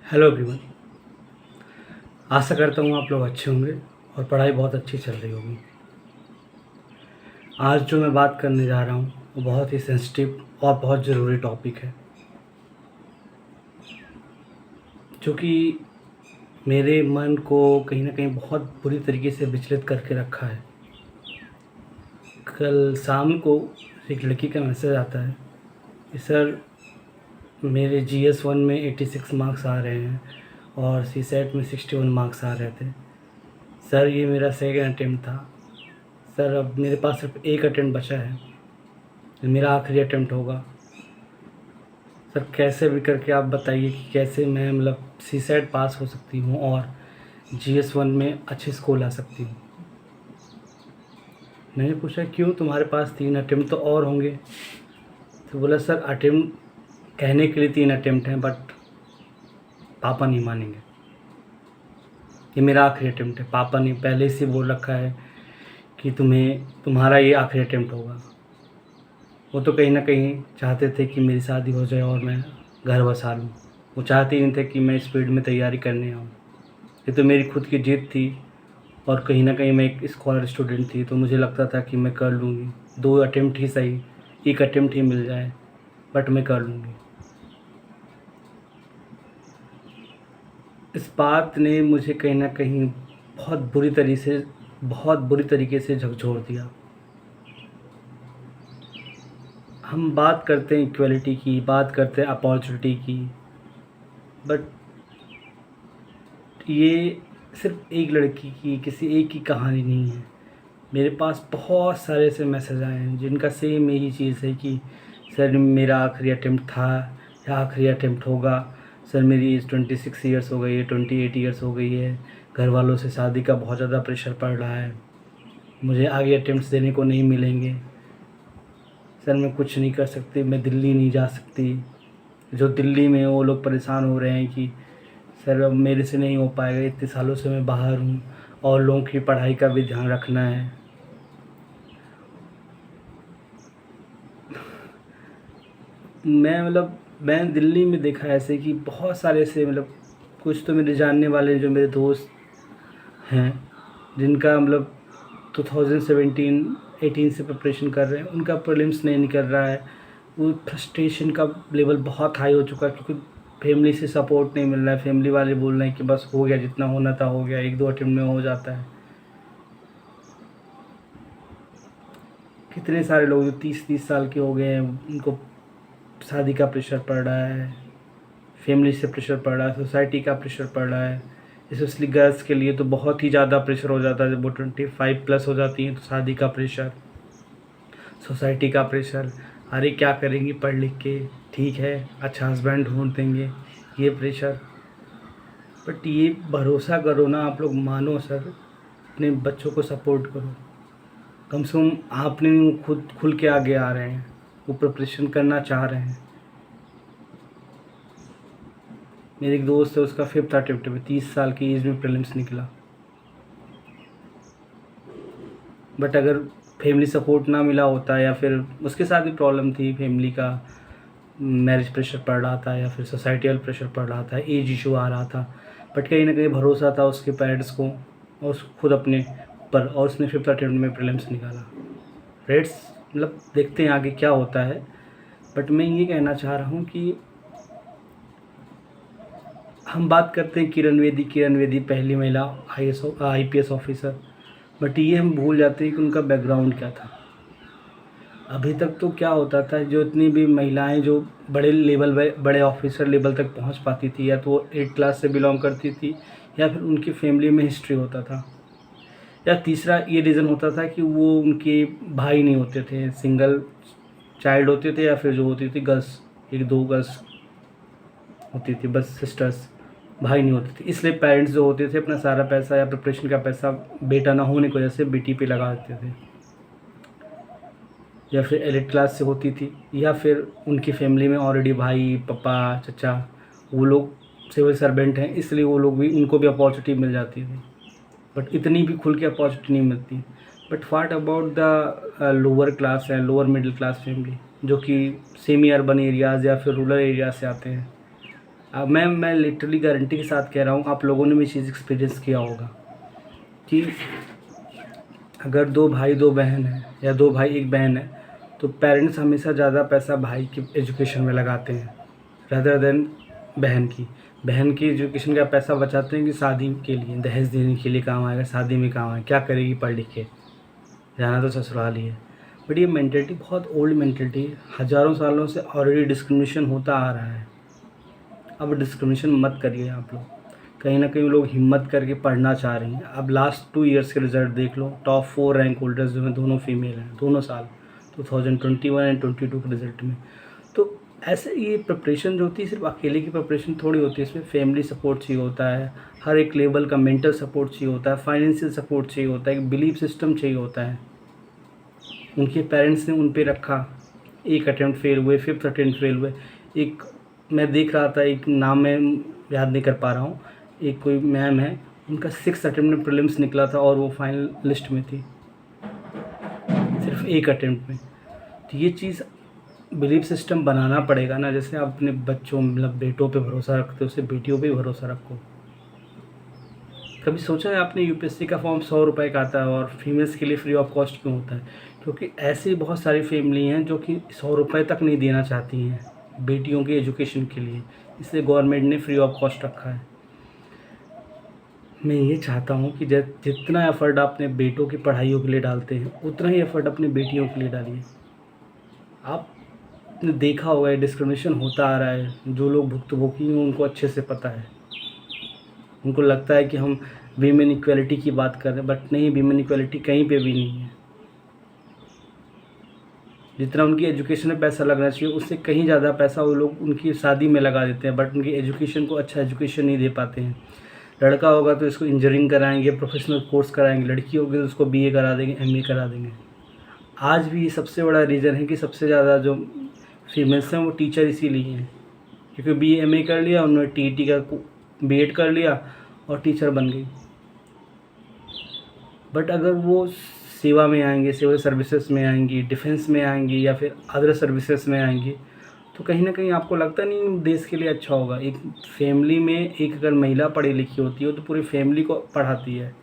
Hello everyone. आशा करता हूँ आप लोग अच्छे होंगे और पढ़ाई बहुत अच्छी चल रही होगी। आज जो मैं बात करने जा रहा हूँ वो बहुत ही सेंसिटिव और बहुत ज़रूरी टॉपिक है, जो कि मेरे मन को कहीं ना कहीं बहुत बुरी तरीके से विचलित करके रखा है। कल शाम को एक लड़की का मैसेज आता है कि सर, मेरे GS1 में 86 मार्क्स आ रहे हैं और CSET में 61 मार्क्स आ रहे थे। सर, ये मेरा सेकंड अटेम्प्ट था। सर, अब मेरे पास सिर्फ एक अटेम्प्ट बचा है, मेरा आखिरी अटेम्प्ट होगा। सर, कैसे भी करके आप बताइए कि कैसे मैं CSET पास हो सकती हूँ और GS1 में अच्छे स्कोर ला सकती हूँ। मैंने पूछा, क्यों, तुम्हारे पास 3 अटेम्प्ट तो और होंगे? तो बोला, सर, अटेम्प्ट कहने के लिए 3 अटेम्प्ट हैं, बट पापा नहीं मानेंगे। ये मेरा आखिरी अटेम्प्ट है। पापा ने पहले से बोल रखा है कि तुम्हारा ये आखिरी अटेम्प्ट होगा। वो तो कहीं ना कहीं चाहते थे कि मेरी शादी हो जाए और मैं घर बसा लूँ। वो चाहते ही नहीं थे कि मैं स्पीड में तैयारी करने आऊँ। ये तो मेरी खुद की जिद थी और कहीं ना कहीं मैं एक स्कॉलर स्टूडेंट थी, तो मुझे लगता था कि मैं कर लूँगी। 2 अटेम्प्ट ही सही, एक अटेम्प्ट ही मिल जाए, बट मैं कर लूँगी। इस बात ने मुझे कहीं ना कहीं बहुत बुरी तरीके से झकझोर दिया। हम बात करते हैं इक्वलिटी की, बात करते हैं अपॉर्चुनिटी की, बट ये सिर्फ एक लड़की की, किसी एक की कहानी नहीं है। मेरे पास बहुत सारे ऐसे मैसेज आए हैं जिनका सेम यही चीज़ है कि सर, मेरा आखिरी अटेम्प्ट था या आखिरी अटेम्प्ट होगा। सर, मेरी एज 26 ईयर्स हो गई है, 28 ईयर्स हो गई है। घर वालों से शादी का बहुत ज़्यादा प्रेशर पड़ रहा है। मुझे आगे अटेम्प्ट्स देने को नहीं मिलेंगे। सर, मैं कुछ नहीं कर सकती, मैं दिल्ली नहीं जा सकती। जो दिल्ली में वो लोग परेशान हो रहे हैं कि सर, अब मेरे से नहीं हो पाएगा, इतने सालों से मैं बाहर हूँ और लोगों की पढ़ाई का भी ध्यान रखना है। मैं दिल्ली में देखा ऐसे कि बहुत सारे ऐसे कुछ तो मेरे जानने वाले जो मेरे दोस्त हैं, जिनका 2017-18 से प्रिपरेशन कर रहे हैं, उनका प्रीलिम्स नहीं निकल रहा है। वो फ्रस्ट्रेशन का लेवल बहुत हाई हो चुका है क्योंकि फैमिली से सपोर्ट नहीं मिल रहा है। फैमिली वाले बोल रहे हैं कि बस हो गया, जितना होना था हो गया, 1-2 अटेम्प्ट में हो जाता है। कितने सारे लोग जो 30-30 साल के हो गए हैं, उनको शादी का प्रेशर पड़ रहा है, फैमिली से प्रेशर पड़ रहा है, सोसाइटी का प्रेशर पड़ रहा है। स्पेशली गर्ल्स के लिए तो बहुत ही ज़्यादा प्रेशर हो जाता है। जब वो 25+ हो जाती हैं तो शादी का प्रेशर, सोसाइटी का प्रेशर, अरे क्या करेंगी पढ़ लिख के, ठीक है अच्छा हस्बैंड ढूंढ देंगे, ये प्रेशर। बट ये भरोसा करो ना, आप लोग मानो सर, अपने बच्चों को सपोर्ट करो। कम से कम आपने खुद खुल के आगे आ रहे हैं, वो प्रिपरेशन करना चाह रहे हैं। मेरे एक दोस्त है, उसका 5th अटेम्प्ट में 30 साल की एज में प्रीलिम्स निकला। बट अगर फैमिली सपोर्ट ना मिला होता या फिर उसके साथ भी प्रॉब्लम थी, फैमिली का मैरिज प्रेशर पड़ रहा था या फिर सोसाइटियल प्रेशर पड़ रहा था, एज इशू आ रहा था, बट कहीं ना कहीं भरोसा था उसके पेरेंट्स को और खुद अपने ऊपर, और उसने 5th अटेम्प्ट में प्रीलिम्स निकाला। रेट्स देखते हैं आगे क्या होता है। बट मैं ये कहना चाह रहा हूँ कि हम बात करते हैं किरण बेदी पहली महिला IPS ऑफिसर, बट ये हम भूल जाते हैं कि उनका बैकग्राउंड क्या था। अभी तक तो क्या होता था, जो इतनी भी महिलाएं जो बड़े ऑफिसर लेवल तक पहुंच पाती थी, या तो वो 8th क्लास से बिलोंग करती थी या फिर उनकी फैमिली में हिस्ट्री होता था, या तीसरा ये रीज़न होता था कि वो उनके भाई नहीं होते थे, सिंगल चाइल्ड होते थे, या फिर जो होती थी गर्ल्स, 1-2 गर्ल्स होती थी बस, सिस्टर्स, भाई नहीं होते थे। इसलिए पेरेंट्स जो होते थे अपना सारा पैसा या प्रिपरेशन का पैसा बेटा ना होने की वजह से बेटी पे लगा देते थे, या फिर एलिट क्लास से होती थी, या फिर उनकी फैमिली में ऑलरेडी भाई, पापा, चचा, वो लोग सिविल सर्वेंट हैं, इसलिए वो लोग भी, उनको भी अपॉर्चुनिटी मिल जाती थी। बट इतनी भी खुल के अपॉर्चुनिटी नहीं मिलती। But what about the lower class है, लोअर मिडिल क्लास फैमिली, जो कि सेमी अर्बन एरियाज़ या फिर रूरल एरिया से आते हैं। मैं लिटरली गारंटी के साथ कह रहा हूँ, आप लोगों ने भी चीज़ एक्सपीरियंस किया होगा कि अगर 2 भाई 2 बहन है या 2 भाई 1 बहन है, तो पेरेंट्स हमेशा ज़्यादा पैसा भाई की एजुकेशन में लगाते हैं रादर देन बहन की एजुकेशन का पैसा बचाते हैं कि शादी के लिए, दहेज देने के लिए काम आएगा, शादी में काम आएगा, क्या करेगी पढ़ लिख के, जाना तो ससुराल ही है। बट ये मेंटलिटी बहुत ओल्ड मेंटलिटी है, हज़ारों सालों से ऑलरेडी डिस्क्रिमिनेशन होता आ रहा है। अब डिस्क्रिमिनेशन मत करिए आप लोग, कहीं ना कहीं लोग हिम्मत करके पढ़ना चाह रही हैं। अब लास्ट 2 ईयर्स के रिज़ल्ट देख लो, टॉप 4 रैंक होल्डर्स जो हैं दोनों फीमेल हैं, दोनों साल 2021 एंड 22 के रिज़ल्ट में। तो ऐसे ये प्रिपरेशन जो होती है सिर्फ अकेले की प्रिपरेशन थोड़ी होती है, इसमें फैमिली सपोर्ट चाहिए होता है, हर एक लेवल का मेंटल सपोर्ट चाहिए होता है, फाइनेंशियल सपोर्ट चाहिए होता है, एक बिलीफ सिस्टम चाहिए होता है। उनके पेरेंट्स ने उन पे रखा, एक अटेम्प्ट फेल हुए, 5th अटेम्प्ट फेल हुए। एक मैं देख रहा था, एक नाम मैं याद नहीं कर पा रहा हूँ, एक कोई मैम है, उनका 6th अटेम्प्ट में प्रीलिम्स निकला था और वो फाइनल लिस्ट में थी सिर्फ एक अटेम्प्ट में। तो ये चीज़ बिलीफ सिस्टम बनाना पड़ेगा ना, जैसे आप अपने बच्चों मतलब बेटों पे भरोसा रखते हो, उससे बेटियों पे भरोसा रखो। कभी सोचा है आपने यूपीएससी का फॉर्म 100 रुपये का आता है और फीमेल्स के लिए फ्री ऑफ कॉस्ट क्यों होता है? क्योंकि ऐसी बहुत सारी फैमिली हैं जो कि 100 रुपये तक नहीं देना चाहती हैं बेटियों की एजुकेशन के लिए, इसलिए गवर्नमेंट ने फ्री ऑफ कॉस्ट रखा है। मैं ये चाहता हूँ कि जितना एफ़र्ट आप अपने बेटों की पढ़ाइयों के लिए डालते हैं, उतना ही एफ़र्ट अपने बेटियों के लिए डालिए। आपने देखा होगा ये डिस्क्रिमिनेशन होता आ रहा है, जो लोग भुक्तभोगी हैं उनको अच्छे से पता है। उनको लगता है कि हम वीमेन इक्वलिटी की बात कर रहे हैं, बट नहीं, वीमेन इक्वलिटी कहीं पे भी नहीं है। जितना उनकी एजुकेशन में पैसा लगना चाहिए उससे कहीं ज़्यादा पैसा वो लोग उनकी शादी में लगा देते हैं, बट उनकी एजुकेशन को अच्छा एजुकेशन नहीं दे पाते हैं। लड़का होगा तो इसको इंजीनियरिंग कराएंगे, प्रोफेशनल कोर्स कराएंगे, लड़की होगी तो उसको बीए करा देंगे, एमए करा देंगे। आज भी सबसे बड़ा रीज़न है कि सबसे ज़्यादा जो फीमेल्स हैं वो टीचर इसीलिए हैं, क्योंकि बीए एमए कर लिया उन्होंने, टीईटी का बीएड कर लिया और टीचर बन गई। बट अगर वो सेवा में आएंगे, सिविल सर्विसेज में आएंगी, डिफेंस में आएंगी या फिर अदर सर्विसेज में आएंगी, तो कहीं ना कहीं आपको लगता नहीं देश के लिए अच्छा होगा। एक फैमिली में एक अगर महिला पढ़ी लिखी होती है तो पूरी फैमिली को पढ़ाती है।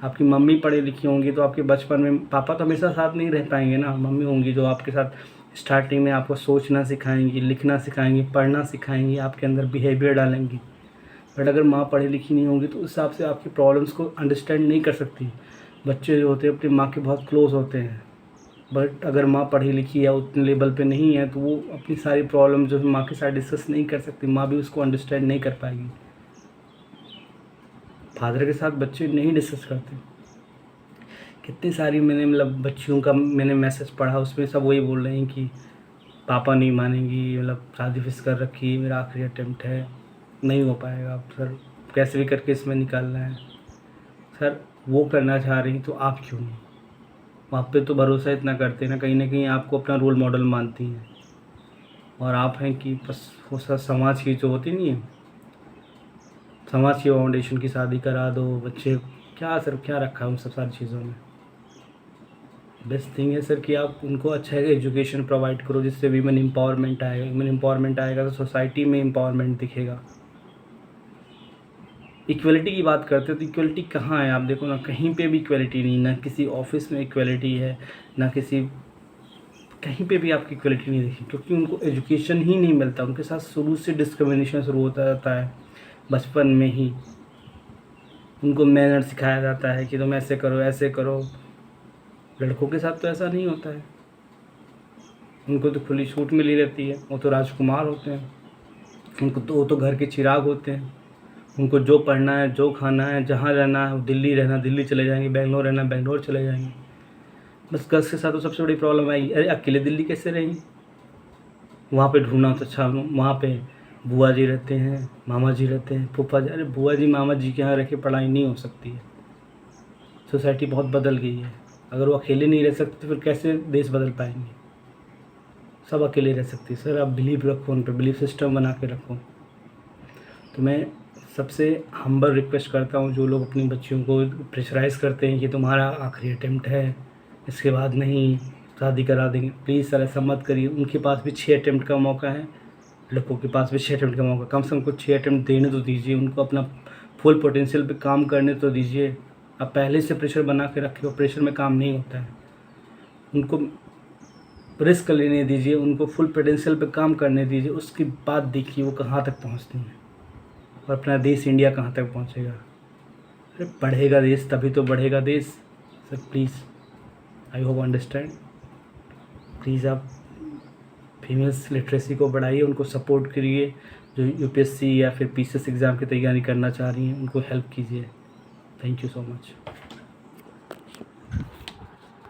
आपकी मम्मी पढ़ी लिखी होंगी तो आपके बचपन में, पापा तो हमेशा साथ नहीं रह पाएंगे ना, मम्मी होंगी जो आपके साथ स्टार्टिंग में आपको सोचना सिखाएंगी, लिखना सिखाएंगी, पढ़ना सिखाएंगी, आपके अंदर बिहेवियर डालेंगी। बट अगर माँ पढ़ी लिखी नहीं होगी तो उस हिसाब से आपकी प्रॉब्लम्स को अंडरस्टैंड नहीं कर सकती। बच्चे जो होते हैं अपनी माँ के बहुत क्लोज होते हैं, बट अगर माँ पढ़ी लिखी या उतने लेवल पे नहीं है तो वो अपनी सारी प्रॉब्लम जो है माँ के साथ डिस्कस नहीं कर सकती, माँ भी उसको अंडरस्टैंड नहीं कर पाएगी। फादर के साथ बच्चे नहीं डिस्कस करते। कितनी सारी मैंने मतलब बच्चियों का मैंने मैसेज पढ़ा, उसमें सब वही बोल रहे हैं कि पापा नहीं मानेंगी, मतलब शादी फिक्स कर रखी, मेरा आखिरी अटेम्प्ट है, नहीं हो पाएगा सर, कैसे भी करके इसमें निकालना है। सर वो करना चाह रही तो आप क्यों नहीं? आप पे तो भरोसा इतना करते हैं ना कहीं आपको अपना रोल मॉडल मानती हैं, और आप हैं कि बस वो सब समाज की जो होती नहीं है, समाज की फाउंडेशन की शादी करा दो, बच्चे क्या सर, क्या रखा है उन सब सारी चीज़ों में? बेस्ट थिंग है सर कि आप उनको अच्छा एजुकेशन प्रोवाइड करो, जिससे वीमेन एम्पावरमेंट आएगा। वीमेन एम्पावरमेंट आएगा तो सोसाइटी में एम्पावरमेंट दिखेगा। इक्वलिटी की बात करते हो तो इक्वलिटी कहाँ है? आप देखो ना, कहीं पे भी इक्वलिटी नहीं, ना किसी ऑफिस में इक्वलिटी है, ना किसी कहीं पे भी आपकी इक्वलिटी नहीं देखी, क्योंकि उनको एजुकेशन ही नहीं मिलता। उनके साथ शुरू से डिस्क्रिमिनेशन शुरू होता जाता है, बचपन में ही उनको मैनर सिखाया जाता है कि तुम ऐसे करो ऐसे करो। लड़कों के साथ तो ऐसा नहीं होता है, उनको तो खुली छूट मिली रहती है, वो तो राजकुमार होते हैं, उनको तो वो तो घर के चिराग होते हैं। उनको जो पढ़ना है, जो खाना है, जहाँ रहना है, दिल्ली रहना दिल्ली चले जाएंगे, बेंगलोर रहना बेंगलोर चले जाएंगे। बस गर्ल्स के साथ तो सबसे बड़ी प्रॉब्लम आई, अरे अकेले दिल्ली कैसे रहेंगी? वहाँ पे ढूंढना तो अच्छा, वहाँ पे बुआ जी रहते हैं, मामा जी रहते हैं, फूफा जी। अरे बुआ जी मामा जी के यहाँ रह के पढ़ाई नहीं हो सकती है। सोसाइटी बहुत बदल गई है। अगर वो अकेले नहीं रह सकते तो फिर कैसे देश बदल पाएंगे? सब अकेले रह सकती है। सर आप बिलीव रखो उन पर, बिलीव सिस्टम बना के रखो। तो मैं सबसे हम्बल रिक्वेस्ट करता हूँ, जो लोग अपनी बच्चियों को प्रेशराइज़ करते हैं कि तुम्हारा आखिरी अटेम्प्ट है, इसके बाद नहीं शादी करा देंगे, प्लीज़ सर ऐसा मत करिए। उनके पास भी 6 अटेम्प्ट का मौका है, लड़कों के पास भी 6 अटेम्प्ट का मौका, कम से कम उनको 6 अटेम्प्ट देने तो दीजिए, उनको अपना फुल पोटेंशियल पे काम करने तो दीजिए। आप पहले से प्रेशर बना के रखे हो, प्रेशर में काम नहीं होता है। उनको रिस्क लेने दीजिए, उनको फुल पोटेंशियल पे काम करने दीजिए, उसके बाद देखिए वो कहाँ तक पहुँचती हैं और अपना देश इंडिया कहाँ तक पहुँचेगा। अरे बढ़ेगा देश तभी तो बढ़ेगा देश। Sir please, I hope understand. Please आप फीमेल्स लिटरेसी को बढ़ाइए, उनको सपोर्ट करिए। जो यूपीएससी या फिर पीसीएस एग्ज़ाम की तैयारी करना चाह रही हैं उनको हेल्प कीजिए। Thank you so much.